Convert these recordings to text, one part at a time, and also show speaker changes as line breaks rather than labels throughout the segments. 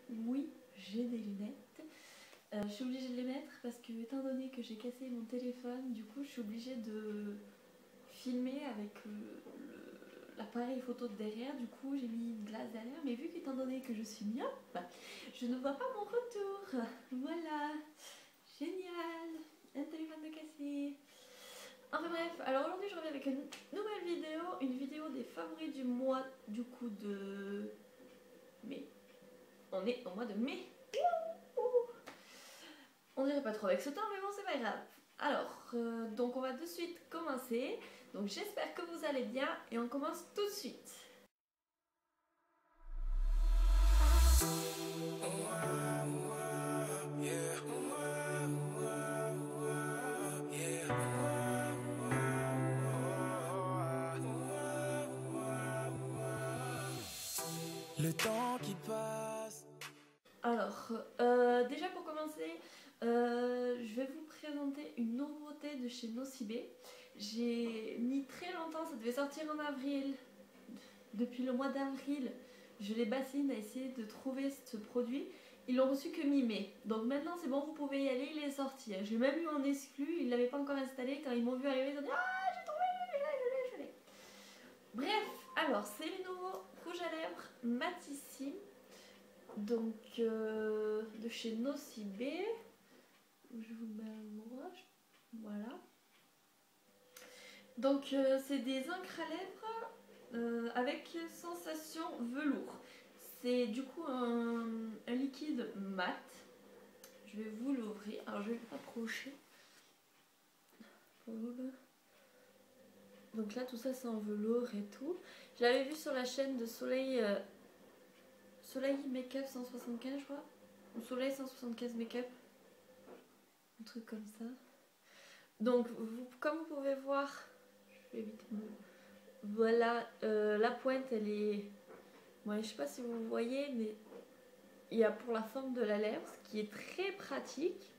Oui, j'ai des lunettes. Je suis obligée de les mettre parce que, étant donné que j'ai cassé mon téléphone, du coup, je suis obligée de filmer avec l'appareil photo de derrière. Du coup, j'ai mis une glace derrière, mais vu qu'étant donné que je suis myope, je ne vois pas mon retour. Voilà, génial, un téléphone de cassé. Enfin bref, alors aujourd'hui je reviens avec une nouvelle vidéo, une vidéo des favoris du mois du coup de mai. On est au mois de mai. On dirait pas trop avec ce temps, mais bon, c'est pas grave. Alors, donc on va de suite commencer. Donc j'espère que vous allez bien et on commence tout de suite.
Le temps qui passe.
Alors, déjà pour commencer, je vais vous présenter une nouveauté de chez Nocibé. J'ai mis très longtemps, ça devait sortir en avril. Depuis le mois d'avril, je les bassine à essayer de trouver ce produit. Ils l'ont reçu que mi-mai. Donc maintenant c'est bon, vous pouvez y aller, il est sorti. J'ai même eu en exclu, ils ne l'avaient pas encore installé. Quand ils m'ont vu arriver, ils ont dit ah, j'ai trouvé, je l'ai. Bref, alors c'est les nouveaux rouges à lèvres Matissime. Donc de chez Nocibé. Je vous mets un endroit. Voilà. Donc c'est des encres à lèvres avec sensation velours. C'est du coup un liquide mat. Je vais vous l'ouvrir. Alors je vais l'approcher. Donc là tout ça c'est en velours et tout. J'avais vu sur la chaîne de Soleil Soleil Make-up 175 je crois. Ou Soleil 175 Make-up. Un truc comme ça. Donc comme vous pouvez voir, je vais vite voilà, la pointe elle est... Ouais, je sais pas si vous voyez, mais il y a pour la forme de la lèvre, ce qui est très pratique.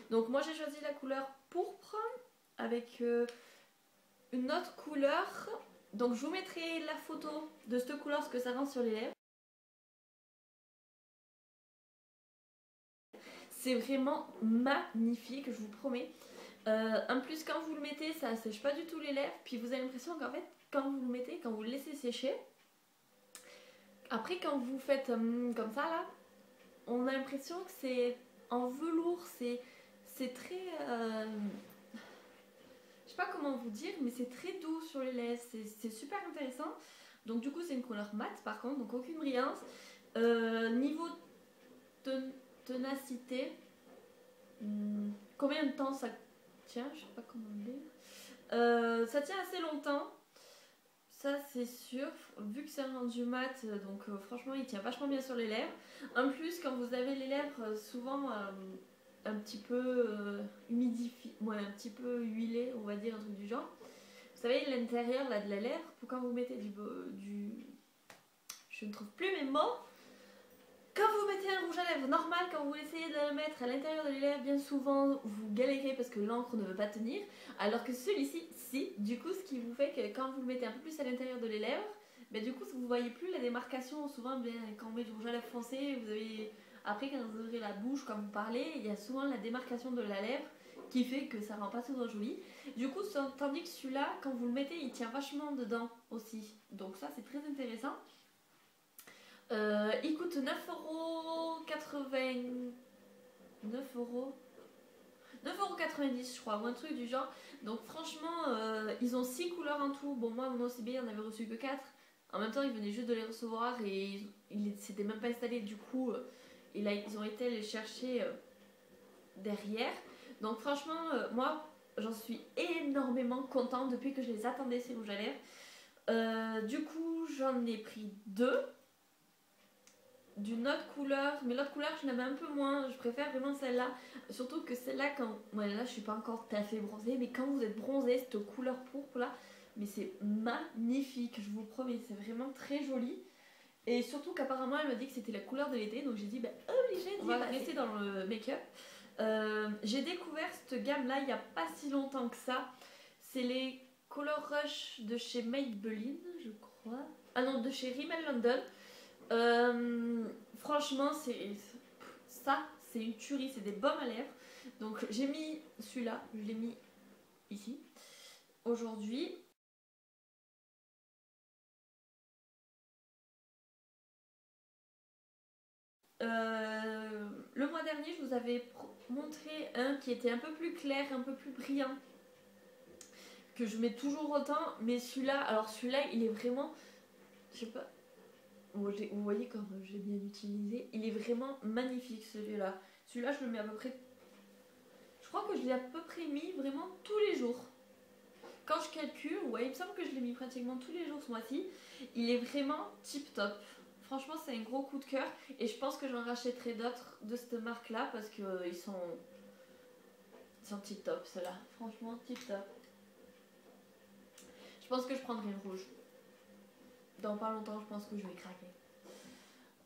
Donc moi j'ai choisi la couleur pourpre avec une autre couleur. Donc je vous mettrai la photo de cette couleur, ce que ça rend sur les lèvres. C'est vraiment magnifique, je vous promets. En plus quand vous le mettez, ça sèche pas du tout les lèvres. Puis vous avez l'impression qu'en fait, quand vous le mettez, quand vous le laissez sécher, après quand vous faites comme ça là, on a l'impression que c'est en velours, c'est très... je sais pas comment vous dire, mais c'est très doux sur les lèvres, c'est super intéressant. Donc du coup c'est une couleur mat par contre, donc aucune brillance. Niveau ténacité, combien de temps ça tient, je sais pas comment le dire. Ça tient assez longtemps. Ça c'est sûr, vu que c'est rendu mat, donc franchement il tient vachement bien sur les lèvres. En plus quand vous avez les lèvres souvent un petit peu humidifiées, ouais, un petit peu huilées, on va dire un truc du genre. Vous savez l'intérieur là de la lèvre, pour quand vous mettez je ne trouve plus mes mots. Quand vous mettez un rouge à lèvres normal, quand vous essayez de le mettre à l'intérieur de les lèvres, bien souvent vous galérez parce que l'encre ne veut pas tenir. Alors que celui-ci, si, du coup ce qui vous fait que quand vous le mettez un peu plus à l'intérieur de les lèvres, ben, du coup vous voyez plus la démarcation. Souvent ben, quand on met du rouge à lèvres foncé, vous avez... Après quand vous ouvrez la bouche, quand vous parlez, il y a souvent la démarcation de la lèvre qui fait que ça rend pas toujours joli. Du coup, tandis que celui-là, quand vous le mettez, il tient vachement dedans aussi. Donc ça c'est très intéressant. Il coûte 9,80 €. 9,90 € je crois, ou un truc du genre. Donc franchement, ils ont 6 couleurs en tout. Bon, moi, mon OCB, on avait reçu que 4. En même temps, ils venaient juste de les recevoir et ils s'étaient même pas installés. Du coup, et là, ils ont été les chercher derrière. Donc franchement, moi, j'en suis énormément contente depuis que je les attendais, ces rouges à lèvres. Du coup, j'en ai pris 2. D'une autre couleur, mais l'autre couleur je l'aime un peu moins, je préfère vraiment celle-là, surtout que celle-là quand, ouais là je suis pas encore tout à fait bronzée, mais quand vous êtes bronzée, cette couleur pourpre là, mais c'est magnifique, je vous promets, c'est vraiment très joli, et surtout qu'apparemment elle m'a dit que c'était la couleur de l'été, donc j'ai dit bah obligé d'y passer. On va rester dans le make-up. J'ai découvert cette gamme là il n'y a pas si longtemps que ça, c'est les Color Rush de chez Maybelline je crois, ah non de chez Rimmel London. Franchement, c'est une tuerie, c'est des baumes à lèvres. Donc j'ai mis celui-là, je l'ai mis ici aujourd'hui. Le mois dernier, je vous avais montré un qui était un peu plus clair, un peu plus brillant, que je mets toujours autant, mais celui-là, il est vraiment, je sais pas, vous voyez comme j'ai bien utilisé, il est vraiment magnifique celui-là. Celui-là, je le mets à peu près, je crois que je l'ai à peu près mis vraiment tous les jours. Quand je calcule, ouais, il me semble que je l'ai mis pratiquement tous les jours ce mois-ci. Il est vraiment tip top. Franchement, c'est un gros coup de cœur et je pense que j'en rachèterai d'autres de cette marque-là parce que ils sont tip top, ceux-là. Franchement, tip top. Je pense que je prendrai le rouge. Dans pas longtemps, je pense que je vais craquer.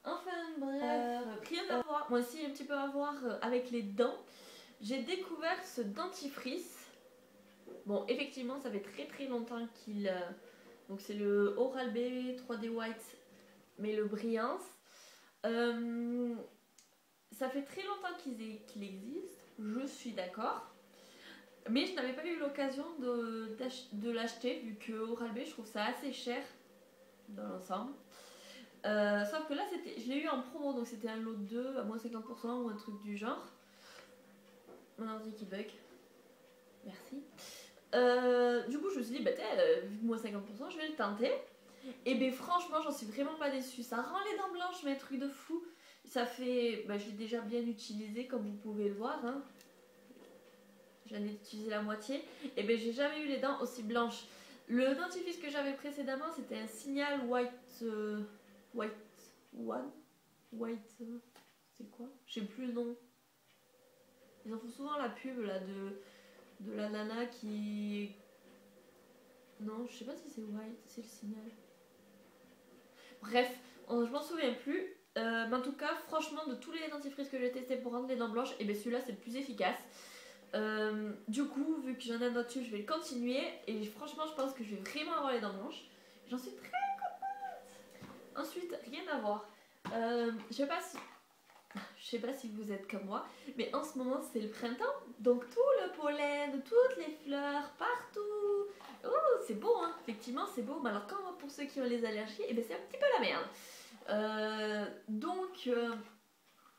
Enfin, bref, rien à voir. Moi aussi, un petit peu à voir avec les dents. J'ai découvert ce dentifrice. Bon, effectivement, ça fait très très longtemps qu'il... Donc c'est le Oral-B 3D White, mais le Brillance. Ça fait très longtemps qu'il existe, je suis d'accord. Mais je n'avais pas eu l'occasion de l'acheter, vu que Oral-B, je trouve ça assez cher dans l'ensemble. Sauf que là, je l'ai eu en promo, donc c'était un lot de 2 à moins 50% ou un truc du genre. Mon ordi qui bug. Merci. Du coup, je me suis dit, bah vu que moins 50%, je vais le tenter. Et ben franchement, j'en suis vraiment pas déçue. Ça rend les dents blanches, mais un truc de fou. Ça fait... je l'ai déjà bien utilisé, comme vous pouvez le voir. Hein. J'en ai utilisé la moitié. Et ben j'ai jamais eu les dents aussi blanches. Le dentifrice que j'avais précédemment, c'était un Signal White... White One. White... c'est quoi? Je sais plus le nom. Ils en font souvent la pub là de la nana qui... Non, je sais pas si c'est White, c'est le Signal. Bref, je m'en souviens plus. Mais en tout cas, franchement, de tous les dentifrices que j'ai testés pour rendre les dents blanches, et bien celui-là c'est le plus efficace. Du coup, vu que j'en ai un autre dessus, je vais le continuer. Et franchement, je pense que je vais vraiment avoir les dents blanches. J'en suis très contente. Ensuite, rien à voir. Je sais pas si vous êtes comme moi, mais en ce moment c'est le printemps, donc tout le pollen, toutes les fleurs, partout. Oh, c'est beau, hein. Effectivement, c'est beau. Mais alors, pour ceux qui ont les allergies, eh ben, c'est un petit peu la merde. Donc,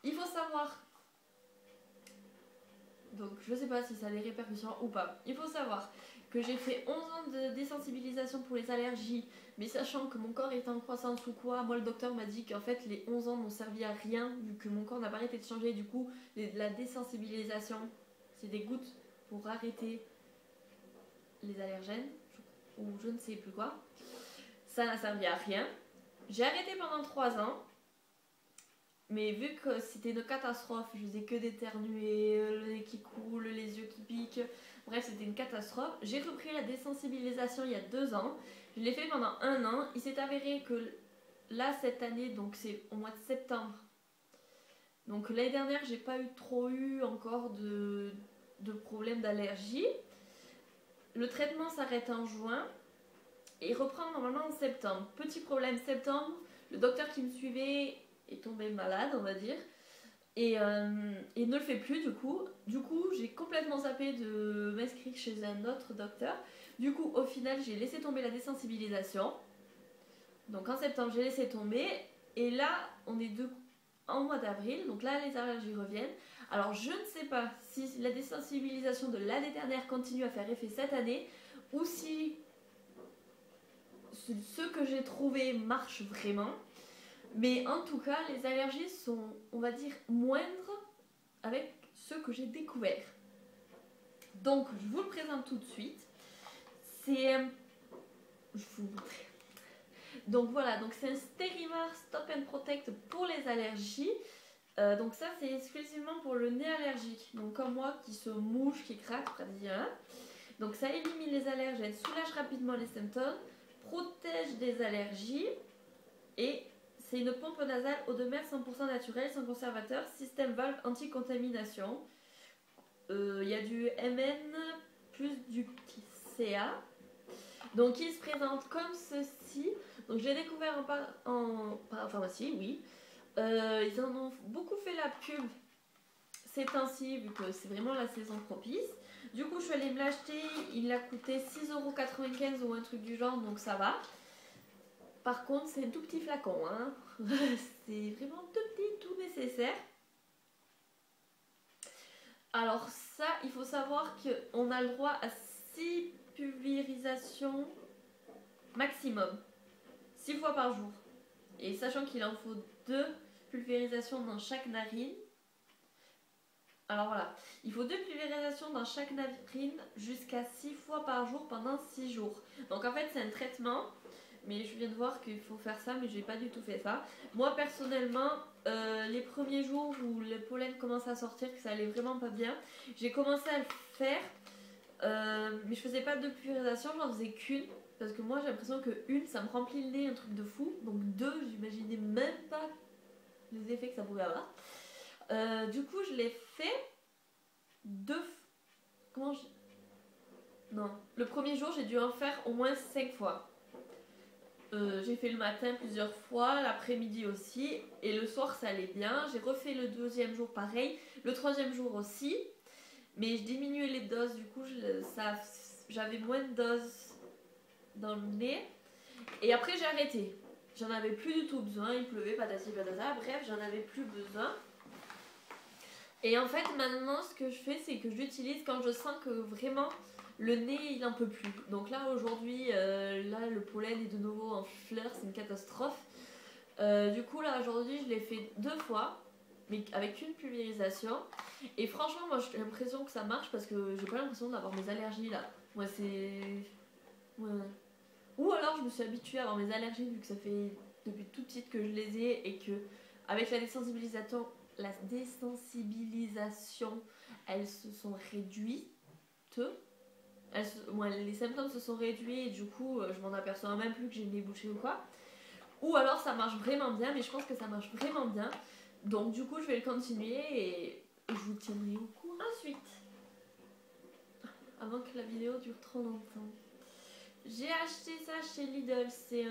il faut savoir. Donc, je sais pas si ça a des répercussions ou pas. Il faut savoir que j'ai fait 11 ans de désensibilisation pour les allergies, mais sachant que mon corps est en croissance ou quoi, moi le docteur m'a dit qu'en fait les 11 ans n'ont servi à rien, vu que mon corps n'a pas arrêté de changer. Du coup, la désensibilisation, c'est des gouttes pour arrêter les allergènes, ou je ne sais plus quoi. Ça n'a servi à rien. J'ai arrêté pendant 3 ans. Mais vu que c'était une catastrophe, je faisais que d'éternuer, le nez qui coule, les yeux qui piquent, bref, c'était une catastrophe. J'ai repris la désensibilisation il y a 2 ans. Je l'ai fait pendant 1 an. Il s'est avéré que là, cette année, donc c'est au mois de septembre. Donc l'année dernière, j'ai pas trop eu encore de problème d'allergie. Le traitement s'arrête en juin et reprend normalement en septembre. Petit problème, septembre, le docteur qui me suivait est tombé malade, on va dire, et ne le fait plus du coup. Du coup, j'ai complètement zappé de m'inscrire chez un autre docteur. Du coup, au final, j'ai laissé tomber la désensibilisation. Donc en septembre, j'ai laissé tomber. Et là, on est en mois d'avril. Donc là, les allergies reviennent. Alors, je ne sais pas si la désensibilisation de l'année dernière continue à faire effet cette année, ou si ce que j'ai trouvé marche vraiment. Mais en tout cas, les allergies sont, on va dire, moindres avec ceux que j'ai découverts. Donc, je vous le présente tout de suite. Je vais vous montrer. Donc voilà, donc c'est un Sterimar Stop and Protect pour les allergies. Donc ça, c'est exclusivement pour le nez allergique. Donc comme moi, qui se mouche, qui craque, pratiquement. Donc ça élimine les allergènes, soulage rapidement les symptômes, protège des allergies et c'est une pompe nasale eau de mer 100% naturelle, sans conservateur, système valve anti-contamination. Il y a du MN plus du CA. Donc il se présente comme ceci. Donc j'ai découvert en pharmacie, oui. Ils en ont beaucoup fait la pub ces temps-ci, vu que c'est vraiment la saison propice. Du coup, je suis allée me l'acheter. Il a coûté 6,95 € ou un truc du genre, donc ça va. Par contre, c'est un tout petit flacon. Hein. C'est vraiment tout petit, tout nécessaire. Alors ça, il faut savoir qu'on a le droit à 6 pulvérisations maximum. 6 fois par jour. Et sachant qu'il en faut 2 pulvérisations dans chaque narine. Alors voilà, il faut 2 pulvérisations dans chaque narine jusqu'à 6 fois par jour pendant 6 jours. Donc en fait c'est un traitement, mais je viens de voir qu'il faut faire ça, mais j'ai pas du tout fait ça. Moi personnellement, les premiers jours où le pollen commence à sortir, que ça allait vraiment pas bien, j'ai commencé à le faire, mais je faisais pas de pulvérisation, j'en faisais qu'une. Parce que moi j'ai l'impression que une ça me remplit le nez, un truc de fou. Donc 2, j'imaginais même pas les effets que ça pouvait avoir. Du coup je l'ai fait 2. Comment je... Non. Le premier jour j'ai dû en faire au moins 5 fois. J'ai fait le matin plusieurs fois, l'après-midi aussi. Et le soir ça allait bien. J'ai refait le deuxième jour pareil. Le troisième jour aussi. Mais je diminuais les doses. Du coup j'avais moins de doses dans le nez. Et après j'ai arrêté. J'en avais plus du tout besoin, il pleuvait, patati patata, bref, j'en avais plus besoin. Et en fait maintenant ce que je fais c'est que je l'utilise quand je sens que vraiment le nez il en peut plus. Donc là aujourd'hui, là le pollen est de nouveau en fleurs, c'est une catastrophe. Du coup là aujourd'hui je l'ai fait 2 fois, mais avec une pulvérisation. Et franchement moi j'ai l'impression que ça marche parce que j'ai pas l'impression d'avoir mes allergies là. Moi c'est... Ouais. Ou alors je me suis habituée à avoir mes allergies vu que ça fait depuis toute petite que je les ai et que avec la désensibilisation, elles se sont réduites. Les symptômes se sont réduits et du coup je m'en aperçois même plus que j'ai le nez bouché ou quoi. Ou alors ça marche vraiment bien, mais je pense que ça marche vraiment bien. Donc du coup je vais le continuer et je vous tiendrai au courant ensuite. Avant que la vidéo dure trop longtemps. J'ai acheté ça chez Lidl, c'est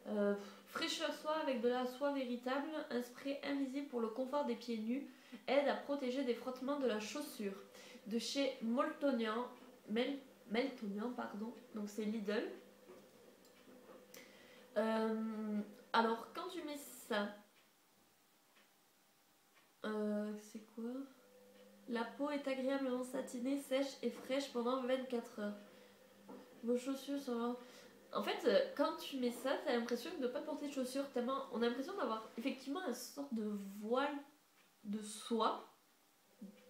un fraîcheur soie avec de la soie véritable, un spray invisible pour le confort des pieds nus, aide à protéger des frottements de la chaussure. De chez Meltonian, pardon, donc c'est Lidl. Alors quand tu mets ça, c'est quoi? La peau est agréablement satinée, sèche et fraîche pendant 24 heures. Vos chaussures sont... En fait, quand tu mets ça, t'as l'impression de ne pas porter de chaussures tellement... On a l'impression d'avoir effectivement une sorte de voile de soie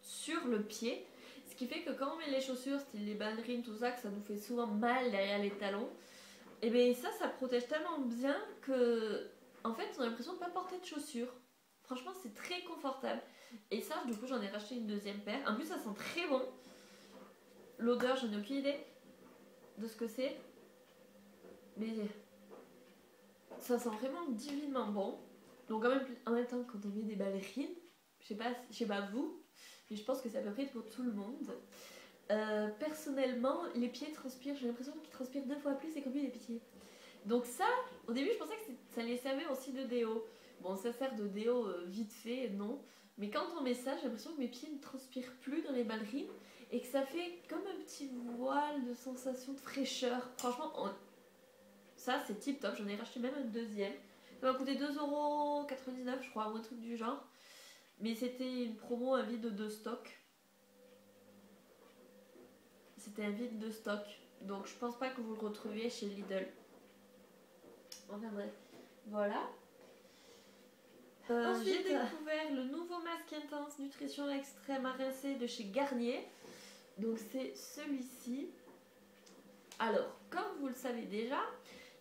sur le pied. Ce qui fait que quand on met les chaussures, style les ballerines, tout ça, que ça nous fait souvent mal derrière les talons. Et bien ça protège tellement bien que... En fait, on a l'impression de ne pas porter de chaussures. Franchement, c'est très confortable. Et ça, du coup, j'en ai racheté une deuxième paire. En plus, ça sent très bon. L'odeur, j'en ai aucune idée de ce que c'est. Mais ça sent vraiment divinement bon. Donc en même temps, quand on met des ballerines, je sais pas vous, mais je pense que c'est à peu près pour tout le monde. Personnellement, les pieds transpirent. J'ai l'impression qu'ils transpirent 2 fois plus et comme les pieds. Donc ça, au début, je pensais que ça les servait aussi de déo. Bon, ça sert de déo vite fait, non. Mais quand on met ça, j'ai l'impression que mes pieds ne transpirent plus dans les ballerines et que ça fait comme un petit voile de sensation de fraîcheur. Franchement, ça c'est tip top. J'en ai racheté même un deuxième. Ça m'a coûté 2,99 € je crois, ou un truc du genre. Mais c'était une promo, un vide de stock. C'était un vide de stock. Donc je pense pas que vous le retrouviez chez Lidl. Enfin bref, voilà. Ensuite, j'ai découvert le nouveau masque intense nutrition extrême à rincer de chez Garnier. Donc c'est celui-ci. Alors, comme vous le savez déjà,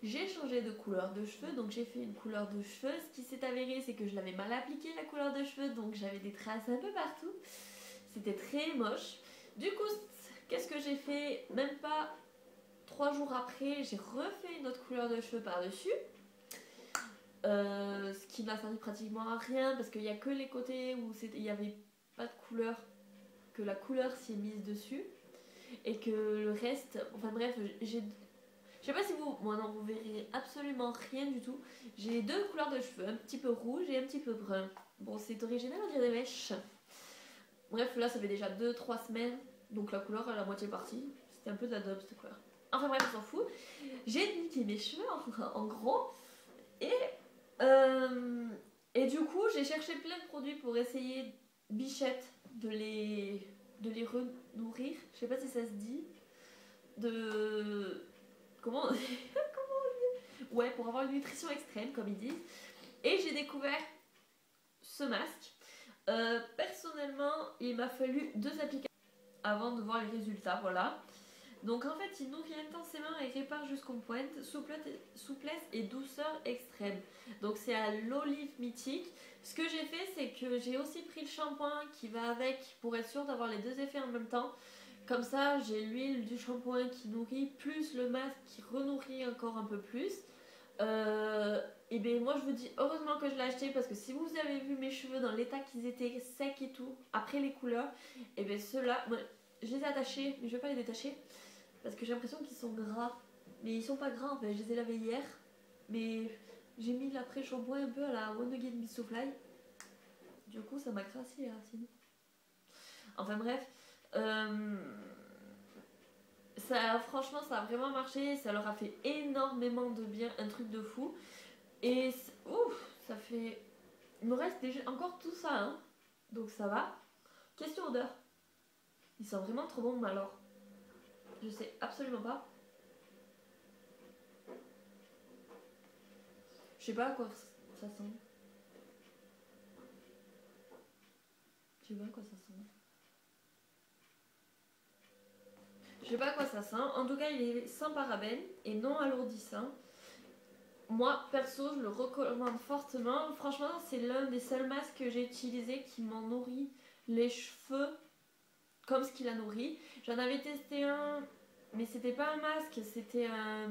j'ai changé de couleur de cheveux. Donc j'ai fait une couleur de cheveux. Ce qui s'est avéré, c'est que je l'avais mal appliqué la couleur de cheveux. Donc j'avais des traces un peu partout. C'était très moche. Du coup, qu'est-ce que j'ai fait? Même pas 3 jours après, j'ai refait une autre couleur de cheveux par-dessus. Ce qui n'a servi pratiquement à rien parce qu'il n'y a que les côtés où il n'y avait pas de couleur, que la couleur s'y est mise dessus et que le reste, enfin bref, j'ai sais pas si vous... Moi non, vous verrez absolument rien du tout. J'ai deux couleurs de cheveux, un petit peu rouge et un petit peu brun. Bon, c'est original, on dirait des mèches. Bref, là, ça fait déjà 2-3 semaines. Donc la couleur est à la moitié partie. C'était un peu de la dope, cette couleur. Enfin bref, on s'en fout. J'ai niqué mes cheveux, en gros. Et... Et du coup, j'ai cherché plein de produits pour essayer, bichette, de les renourrir. Je sais pas si ça se dit. Comment on dit. Ouais, pour avoir une nutrition extrême, comme ils disent. Et j'ai découvert ce masque. Personnellement, il m'a fallu 2 applications avant de voir les résultats, voilà. Donc en fait, il nourrit intensément et répare jusqu'aux pointes, souplesse et douceur extrême. Donc c'est à l'olive mythique. Ce que j'ai fait, c'est que j'ai aussi pris le shampoing qui va avec pour être sûr d'avoir les deux effets en même temps. Comme ça, j'ai l'huile du shampoing qui nourrit, plus le masque qui renourrit encore un peu plus. Et bien moi je vous dis heureusement que je l'ai acheté, parce que si vous avez vu mes cheveux dans l'état qu'ils étaient secs et tout, après les couleurs, et bien ceux-là, moi, je les ai attachés, mais je vais pas les détacher. Parce que j'ai l'impression qu'ils sont gras. Mais ils sont pas gras en fait, je les ai lavés hier. Mais j'ai mis l'après-shampoing un peu à la One Again Miss Fly. Du coup ça m'a crassé les racines. Enfin bref. Franchement ça a vraiment marché. Ça leur a fait énormément de bien. Un truc de fou. Et ouf, ça fait... Il me reste déjà encore tout ça hein. Donc ça va. Question odeur. Ils sont vraiment trop bons, mais alors... Je sais absolument pas. Je sais pas à quoi ça sent. Je sais pas à quoi ça sent. Je sais pas à quoi ça sent. En tout cas, il est sans parabènes et non alourdissant. Moi, perso, je le recommande fortement. Franchement, c'est l'un des seuls masques que j'ai utilisé qui m'en nourrit les cheveux comme ce qu'il a nourri. J'en avais testé un, mais c'était pas un masque, c'était un...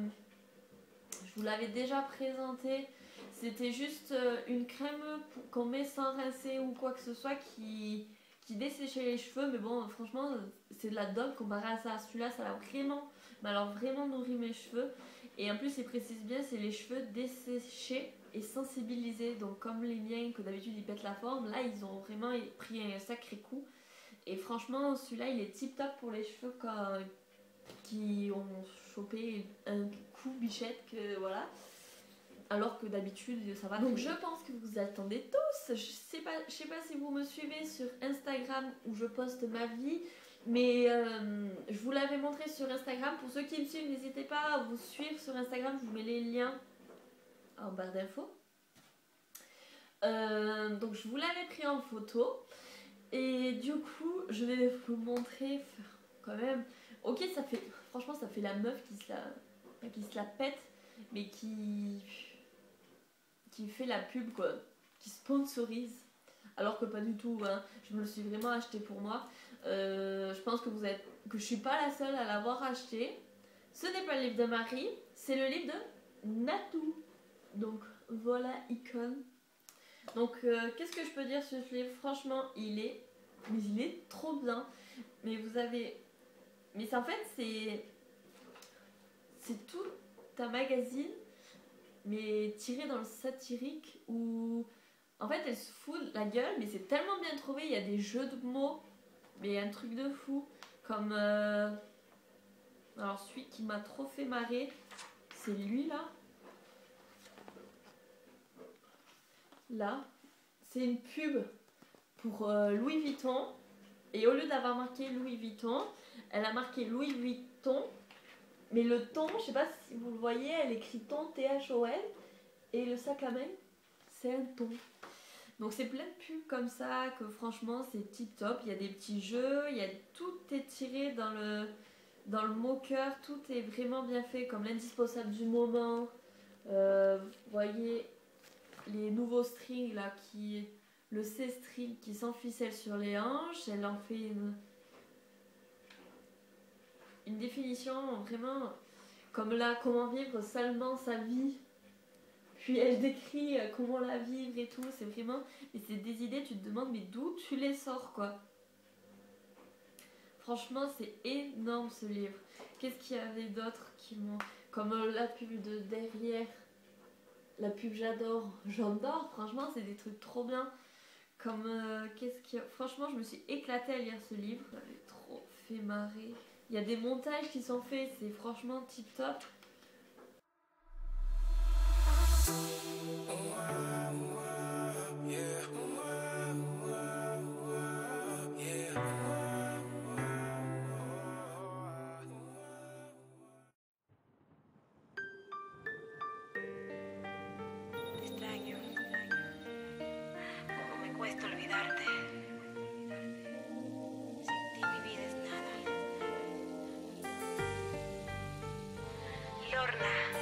Je vous l'avais déjà présenté. C'était juste une crème qu'on met sans rincer ou quoi que ce soit qui desséchait les cheveux. Mais bon, franchement, c'est de la dope comparé à ça. Celui-là, ça a vraiment, mais alors vraiment nourri mes cheveux. Et en plus, il précise bien, c'est les cheveux desséchés et sensibilisés. Donc comme les miens, que d'habitude ils pètent la forme, là, ils ont vraiment pris un sacré coup. Et franchement, celui-là, il est tip top pour les cheveux qui ont chopé un coup bichette, que voilà. Alors que d'habitude ça va. Donc je pense que vous attendez tous. Je sais pas si vous me suivez sur Instagram où je poste ma vie, mais je vous l'avais montré sur Instagram. Pour ceux qui me suivent, n'hésitez pas à vous suivre sur Instagram. Je vous mets les liens en barre d'infos. Donc je vous l'avais pris en photo. Et du coup, je vais vous montrer quand même. Ok, ça fait... Franchement, ça fait la meuf qui se la pète, mais qui fait la pub, quoi. Qui sponsorise. Alors que pas du tout, hein. Je me le suis vraiment acheté pour moi. Je pense que je suis pas la seule à l'avoir acheté. Ce n'est pas le livre de Marie, c'est le livre de Natou. Donc voilà, icône. Donc qu'est-ce que je peux dire sur ce livre? Franchement, il est trop bien. Mais vous avez... Mais en fait, c'est tout un magazine, mais tiré dans le satirique, où en fait elle se fout de la gueule, mais c'est tellement bien trouvé. Il y a des jeux de mots, mais un truc de fou. Comme alors celui qui m'a trop fait marrer, c'est lui là. Là, c'est une pub pour Louis Vuitton. Et au lieu d'avoir marqué Louis Vuitton, elle a marqué Louis Vuitton. Mais le ton, je sais pas si vous le voyez, elle écrit ton, T-H-O-N. Et le sac à main, c'est un ton. Donc c'est plein de pubs comme ça que franchement c'est tip top. Il y a des petits jeux, tout est tiré dans le moqueur. Tout est vraiment bien fait, comme l'indispensable du moment. Vous voyez les nouveaux strings là, le C-string qui s'enficelle sur les hanches. Elle en fait une définition vraiment comme là, comment vivre salement sa vie. Puis elle décrit comment la vivre et tout. C'est vraiment... Et c'est des idées, tu te demandes mais d'où tu les sors, quoi. Franchement, c'est énorme ce livre. Qu'est-ce qu'il y avait d'autre qui m'ont... Comme la pub de derrière, la pub j'adore, franchement c'est des trucs trop bien. Comme qu'est-ce qu'il y a... Franchement je me suis éclatée à lire ce livre, ça m'avait trop fait marrer. Il y a des montages qui sont faits, c'est franchement tip top.
Cuesta olvidarte. Sin ti mi vida es nada. Lorna.